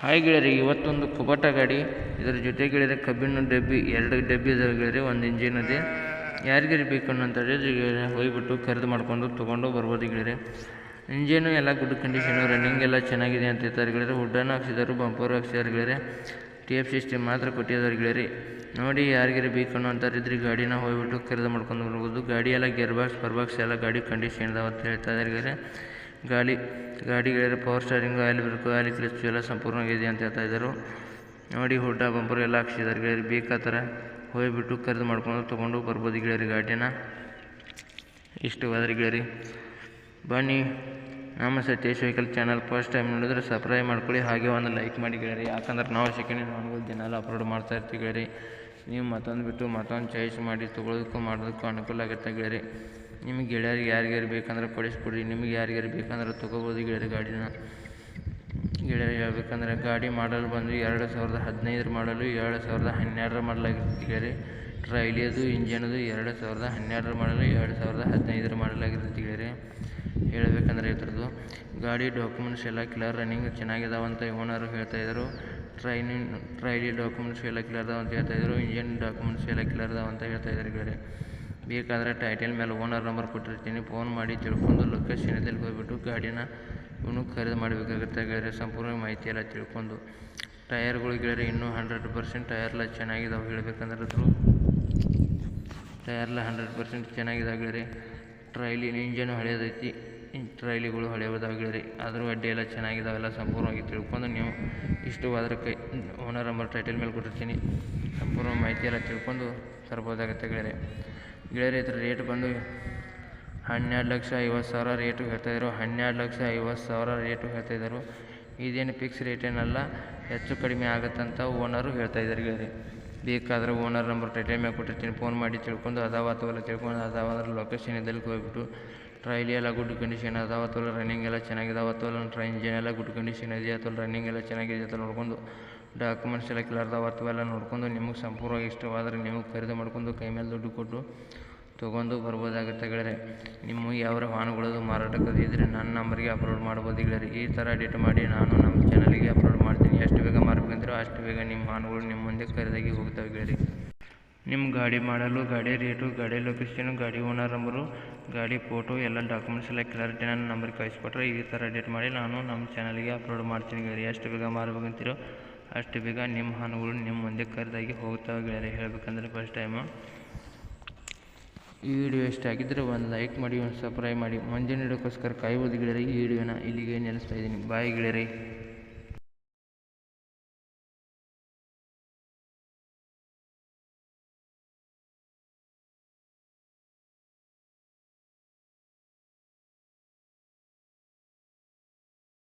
Hi ಗೆಳೆಯರಿ, ಇವತ್ತೊಂದು ಕುಬಟ ಗಾಡಿ, ಇದರ ಜೊತೆ ಗೆಳೆಯರೆ ಕಬ್ಬಿಣ ಡಬ್ಬಿ 2 ಡಬ್ಬಿ ಇದಾವೆ ಗೆಳೆಯರಿ, ಒಂದು ಇಂಜಿನ್ ಇದೆ. ಯಾರಿಗಾರು ಬೇಕು ಅನ್ನೋಂಥದ್ದು ಹೋಗ್ಬಿಟ್ಟು ಖರೀದಿ ಮಾಡ್ಕೊಂಡು ತೊಗೊಂಡು ಬರ್ಬೋದು ಗೆಳೆಯರೆ. ಇಂಜಿನು ಎಲ್ಲ ಗುಡ್ ಕಂಡೀಷನು, ರನ್ನಿಂಗ್ ಎಲ್ಲ ಚೆನ್ನಾಗಿದೆ ಅಂತ ಹೇಳ್ತಾರೆ ಗೆಳೆಯರೆ. ಹುಡ್ಡನ್ನು ಹಾಕ್ಸಿದಾರು, ಬಂಪರು ಹಾಕ್ಸಿದಾರೆ ಗೆಳೆಯರೆ. TF ಸಿಸ್ಟಮ್ ಮಾತ್ರ ಕೊಟ್ಟಿದ್ದಾರೆ ಗೆಳೆಯರಿ. ನೋಡಿ, ಯಾರಿಗಾರು ಬೇಕು ಅನ್ನೋಂಥದ್ದು ಇದ್ರೆ ಗಾಡಿನ ಹೋಗ್ಬಿಟ್ಟು ಖರೀದಿ ಮಾಡ್ಕೊಂಡು ಬರ್ಬೋದು. ಗಾಡಿ ಎಲ್ಲ ಗೇರ್ ಬಾಕ್ಸ್ ಪರ್ಬಾಕ್ಸ್ ಎಲ್ಲ ಗಾಡಿ ಕಂಡೀಷನ್ ಇದಾವೆ ಅಂತ ಹೇಳ್ತಾ ಇದ್ದಾರೆ ಗೆಳೆಯರೆ. ಗಾಡಿ ಗೆಳೆಯರೆ power steering, oil brake, oil clutch ಎಲ್ಲ ಸಂಪೂರ್ಣವಾಗಿದೆ ಅಂತ ಹೇಳ್ತಾ ಇದ್ದರು. ನೋಡಿ, ಹುಡ್ಡ ಬಂಪರು ಎಲ್ಲ ಹಾಕ್ಸಿದ್ದಾರೆ ಗೆಳೆಯರಿ. ಬೇಕಾ ಥರ ಹೋಗ್ಬಿಟ್ಟು ಖರೀದಿ ಮಾಡ್ಕೊಂಡು ತೊಗೊಂಡು ಬರ್ಬೋದು ಗೆಳೆಯರಿ ಗಾಡಿನ. ಇಷ್ಟವಾದ್ರೆ ಗೆಳೆಯರಿ ಬನ್ನಿ, ನಮ್ಮ Satish vehicle channel first time ನೋಡಿದ್ರೆ ಸಬ್ಸ್ಕ್ರೈಬ್ ಮಾಡ್ಕೊಳ್ಳಿ, ಹಾಗೆ ಒಂದು ಲೈಕ್ ಮಾಡಿ ಗೆಳೆಯರಿ. ಯಾಕಂದ್ರೆ ನಾವು ಸೆಕೆಂಡ್ ಹ್ಯಾಂಡ್ ದಿನ ಅಪ್ಲೋಡ್ ಮಾಡ್ತಾ ಇರ್ತೀವಿ ಗೆಳೆಯರಿ. ನೀವು ಮತ್ತೊಂದು ಬಿಟ್ಟು ಮತ್ತೊಂದು ಚಾಯ್ಸ್ ಮಾಡಿ ತೊಗೊಳೋದಕ್ಕೂ ಮಾಡೋದಕ್ಕೂ ಅನುಕೂಲ ಆಗುತ್ತೆ ಗೆಳೆಯರಿ. ನಿಮಗೆ ಗೆಳೆಯರಿಗೆ ಯಾರಿಗಾರು ಬೇಕಂದ್ರೆ ಕೊಡಿಸ್ಕೊಡ್ರಿ, ನಿಮಗೆ ಯಾರಿಗಾರು ಬೇಕಂದ್ರೆ ತೊಗೋಬೋದು ಗೆಳೆಯರಿ ಗಾಡಿನ. ಗೆಳೆಯರು ಹೇಳ್ಬೇಕಂದ್ರೆ ಗಾಡಿ ಮಾಡಲ್ ಬಂದು 2015 ಮಾಡಲು, 2012 ಮಾಡಲಾಗಿರುತ್ತೆ ಗೆಳೆಯರಿ. ಟ್ರೈಲಿ ಅದು ಇಂಜನದು 2012 ಮಾಡಲು, 2015 ಮಾಡಲಾಗಿರುತ್ತೆ ಗೆಳೆಯರಿ. ಹೇಳಬೇಕಂದ್ರೆ ಇದ್ರದ್ದು ಗಾಡಿ ಡಾಕ್ಯುಮೆಂಟ್ಸ್ ಎಲ್ಲ ಕ್ಲಿಯರ್, ರನ್ನಿಂಗ್ ಚೆನ್ನಾಗಿದಾವಂತ ಓನರು ಹೇಳ್ತಾಯಿದ್ರು. ಟ್ರೈಲಿ ಡಾಕ್ಯುಮೆಂಟ್ಸ್ ಎಲ್ಲ ಕ್ಲಿಯರ್ ಅದಾವ ಅಂತ ಹೇಳ್ತಾಯಿದ್ರು. ಇಂಜಿನ್ ಡಾಕ್ಯುಮೆಂಟ್ಸ್ ಎಲ್ಲ ಕ್ಲಿಯರ್ ಅದಾವ ಅಂತ ಹೇಳ್ತಾಯಿದ್ದಾರೆ ಗೆಳೆಯರಿ. ಬೇಕಾದರೆ ಟೈಟಲ್ ಮೇಲೆ ಓನರ್ ನಂಬರ್ ಕೊಟ್ಟಿರ್ತೀನಿ, ಫೋನ್ ಮಾಡಿ ತಿಳ್ಕೊಂಡು ಲೊಕೇಶನಲ್ಲಿ ಹೋಗ್ಬಿಟ್ಟು ಗಾಡಿನ ಇವನು ಖರೀದಿ ಮಾಡಬೇಕಾಗುತ್ತೆ ಗೆಳೆಯರಿ. ಸಂಪೂರ್ಣ ಮಾಹಿತಿ ಎಲ್ಲ ತಿಳ್ಕೊಂಡು. ಟಯರ್ಗಳು ಗೆಳೆಯರಿ ಇನ್ನೂ 100% ಟಯರ್ಲ ಚೆನ್ನಾಗಿದಾವೆ. ಹೇಳಬೇಕಂದ್ರೆ ಟಯರ್ಲ 100% ಚೆನ್ನಾಗಿದಾವೆ ಗೆಳೆಯರಿ. ಟ್ರೈಲಿ ಇಂಜನು ಹಳೆಯದೈತಿ, ಟ್ರೈಲಿಗಳು ಹಳೆಯದಾವೆ ಗೆಳೆಯರಿ. ಆದರೂ ಅಡ್ಡಿ ಎಲ್ಲ ಚೆನ್ನಾಗಿದಾವೆಲ್ಲ ಸಂಪೂರ್ಣವಾಗಿ ತಿಳ್ಕೊಂಡು ನೀವು ಇಷ್ಟವಾದರೆ ಓನರ್ ನಂಬರ್ ಟೈಟಲ್ ಮೇಲೆ ಕೊಟ್ಟಿರ್ತೀನಿ, ಸಂಪೂರ್ಣ ಮಾಹಿತಿ ಎಲ್ಲ ತಿಳ್ಕೊಂಡು ತರ್ಬೋದಾಗುತ್ತೆ ಗೆಳೆಯರಿ. ಇದ್ರ ರೇಟ್ ಬಂದು 12,50,000 ರೇಟು ಹೇಳ್ತಾಯಿದ್ರು. 12,50,000 ರೇಟು ಹೇಳ್ತಾಯಿದ್ರು. ಇದೇನು ಫಿಕ್ಸ್ ರೇಟ್ ಏನಲ್ಲ, ಹೆಚ್ಚು ಕಡಿಮೆ ಆಗುತ್ತಂತ ಓನರು ಹೇಳ್ತಾಯಿದ್ದಾರೆ ಗೆಳೆಯರಿ. ಬೇಕಾದರೆ ಓನರ್ ನಂಬರ್ ಟೈಟಲ್ ಮೇಲೆ ಕೊಟ್ಟಿರ್ತೀನಿ, ಫೋನ್ ಮಾಡಿ ತಿಳ್ಕೊಂಡು ಅದಾವ ಅಥವಾ ತಿಳ್ಕೊಂಡು ಅದಾವಂದ್ರೆ ಲೊಕೇಶನ್ ಇದ್ದಲ್ಲಿ ಹೋಗ್ಬಿಟ್ಟು ಟ್ರೈಲಿ ಎಲ್ಲ ಗುಡ್ ಕಂಡೀಷನ್ ಅದಾವ ಅಥವಾ ರನ್ನಿಂಗ್ ಎಲ್ಲ ಚೆನ್ನಾಗಿದಾವ ಅಥವಾ ಇಂಜಿನ್ ಎಲ್ಲ ಗುಡ್ ಕಂಡೀಷನ್ ಇದೆಯಾ ಅಥವಾ ರನ್ನಿಂಗ್ ಎಲ್ಲ ಚೆನ್ನಾಗಿದೆ ಅಂತ ನೋಡ್ಕೊಂಡು, ಡಾಕ್ಯುಮೆಂಟ್ಸ್ ಎಲ್ಲ ಕ್ಲಿಯರ್ ಅದಾವ ಅಥವಾ ಎಲ್ಲ ನೋಡ್ಕೊಂಡು ನಿಮಗೆ ಸಂಪೂರ್ಣವಾಗಿ ಇಷ್ಟವಾದರೆ ನೀವು ಖರೀದಿ ಮಾಡ್ಕೊಂಡು ಕೈ ಮೇಲೆ ದುಡ್ಡು ಕೊಟ್ಟು ತೊಗೊಂಡು ಬರ್ಬೋದಾಗುತ್ತೆ ಗೆಳೆಯರೆ. ನಿಮ್ಮ ಯಾವ ವಾಹನಗಳದು ಮಾರಾಟಕ್ಕೆ ಇದ್ದರೆ ನನ್ನ ನಂಬರ್ಗೆ ಅಪ್ಲೋಡ್ ಮಾಡ್ಬೋದು ಗೆಳೆಯರಿ. ಈ ಥರ ಎಡಿಟ್ ಮಾಡಿ ನಾನು ನಮ್ಮ ಚಾನಲ್ಗೆ ಅಪ್ಲೋಡ್ ಮಾಡ್ತೀನಿ. ಎಷ್ಟು ಬೇಗ ಮಾರಬೇಕಂತೀರೋ ಅಷ್ಟು ಬೇಗ ನಿಮ್ಮ ವಾಹನಗಳು ನಿಮ್ಮ ಮುಂದೆ ಖರೀದಾಗಿ ಹೋಗ್ತವೆ ಗೆಳೆಯರಿ. ನಿಮ್ಮ ಗಾಡಿ ಮಾಡಲು, ಗಾಡಿ ರೇಟು, ಗಾಡಿ ಲೊಕೇಶನು, ಗಾಡಿ ಓನರ್ ನಂಬರು, ಗಾಡಿ ಫೋಟೋ ಎಲ್ಲ ಡಾಕ್ಯುಮೆಂಟ್ಸ್ ಎಲ್ಲ ಕ್ಲಾರಿಟಿ ನನ್ನ ನಂಬರ್ಗೆ ಕಳಿಸ್ಕೊಟ್ರೆ ಈ ಥರ ಎಡಿಟ್ ಮಾಡಿ ನಾನು ನಮ್ಮ ಚಾನಲ್ಗೆ ಅಪ್ಲೋಡ್ ಮಾಡ್ತೀನಿ ಗೆಳೆಯರಿ. ಎಷ್ಟು ಬೇಗ ಮಾರಬೇಕಂತೀರೋ ಅಷ್ಟು ಬೇಗ ನಿಮ್ಮ ವಾಹನಗಳು ನಿಮ್ಮ ಮುಂದೆ ಖರೀದಾಗಿ ಹೋಗ್ತವೆ ಗೆಳೆಯರಿ. ಹೇಳಬೇಕಂದ್ರೆ ಫಸ್ಟ್ ಟೈಮು ಈ ವಿಡಿಯೋ ಇಷ್ಟ ಆಗಿದ್ದರೆ ಒಂದು ಲೈಕ್ ಮಾಡಿ, ಒಂದು ಸಬ್ಸ್ಕ್ರೈಬ್ ಮಾಡಿ. ಮುಂದಿನ ವಿಡಿಯೋಕ್ಕೋಸ್ಕರ ಕಾಯ್ಬೋದು ಗೆಳೆಯರಿ. ಈ ವಿಡಿಯೋನ ಇಲ್ಲಿಗೆ ನಿಲ್ಲಿಸ್ತಾ ಇದ್ದೀನಿ. ಬಾಯ್ ಗೆಳೆಯರಿ.